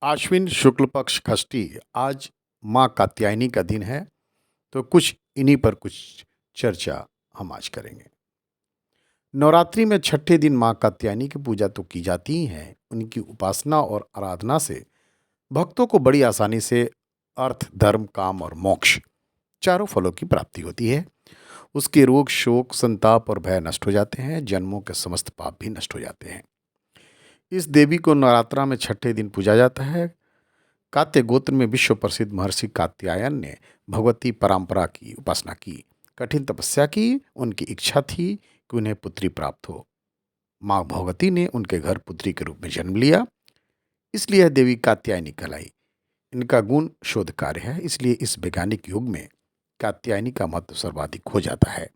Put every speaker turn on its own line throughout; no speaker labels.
आश्विन शुक्ल पक्ष षष्ठी आज माँ कात्यायनी का दिन है। तो कुछ इन्हीं पर कुछ चर्चा हम आज करेंगे। नवरात्रि में छठे दिन माँ कात्यायनी की पूजा तो की जाती ही है। उनकी उपासना और आराधना से भक्तों को बड़ी आसानी से अर्थ, धर्म, काम और मोक्ष चारों फलों की प्राप्ति होती है। उसके रोग, शोक, संताप और भय नष्ट हो जाते हैं। जन्मों के समस्त पाप भी नष्ट हो जाते हैं। इस देवी को नवरात्रा में छठे दिन पूजा जाता है। कात्य गोत्र में विश्व प्रसिद्ध महर्षि कात्यायन ने भगवती परंपरा की उपासना की, कठिन तपस्या की। उनकी इच्छा थी कि उन्हें पुत्री प्राप्त हो। माँ भगवती ने उनके घर पुत्री के रूप में जन्म लिया, इसलिए यह देवी कात्यायनी कहलाई। इनका गुण शोध कार्य है, इसलिए इस वैज्ञानिक युग में कात्यायनी का महत्व सर्वाधिक हो जाता है।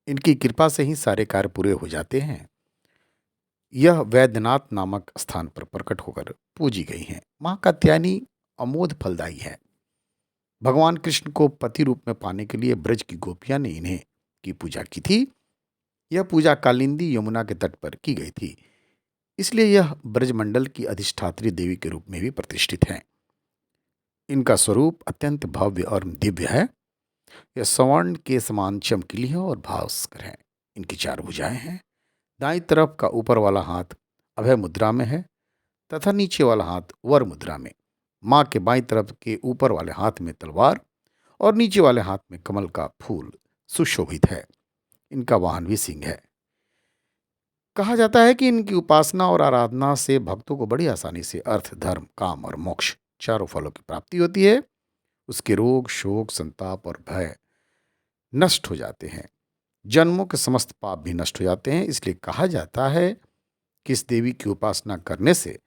इनकी कृपा से ही सारे कार्य पूरे हो जाते हैं। यह वैद्यनाथ नामक स्थान पर प्रकट होकर पूजी गई हैं। माँ कात्यायनी अमोघ फलदायी है। भगवान कृष्ण को पति रूप में पाने के लिए ब्रज की गोपियां ने इन्हें की पूजा की थी। यह पूजा कालिंदी यमुना के तट पर की गई थी, इसलिए यह ब्रजमंडल की अधिष्ठात्री देवी के रूप में भी प्रतिष्ठित है। इनका स्वरूप अत्यंत भव्य और दिव्य है। यह स्वर्ण के समान चमकीली है और भास्कर है। इनकी चार भुजाएं हैं। दाईं तरफ का ऊपर वाला हाथ अभय मुद्रा में है तथा नीचे वाला हाथ वर मुद्रा में। माँ के बाईं तरफ के ऊपर वाले हाथ में तलवार और नीचे वाले हाथ में कमल का फूल सुशोभित है। इनका वाहन भी सिंह है। कहा जाता है कि इनकी उपासना और आराधना से भक्तों को बड़ी आसानी से अर्थ, धर्म, काम और मोक्ष चारों फलों की प्राप्ति होती है। उसके रोग, शोक, संताप और भय नष्ट हो जाते हैं। जन्मों के समस्त पाप भी नष्ट हो जाते हैं। इसलिए कहा जाता है कि इस देवी की उपासना करने से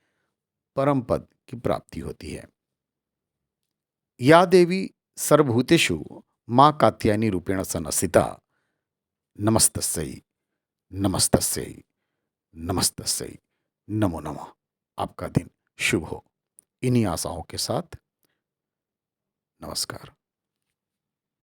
परम पद की प्राप्ति होती है। या देवी सर्वभूतेषु माँ कात्यायनी रूपेण संस्थिता। नमस्तस्यै, नमस्तस्यै, नमस्तस्यै, नमो नमः। आपका दिन शुभ हो। इन्हीं आशाओं के साथ नमस्कार।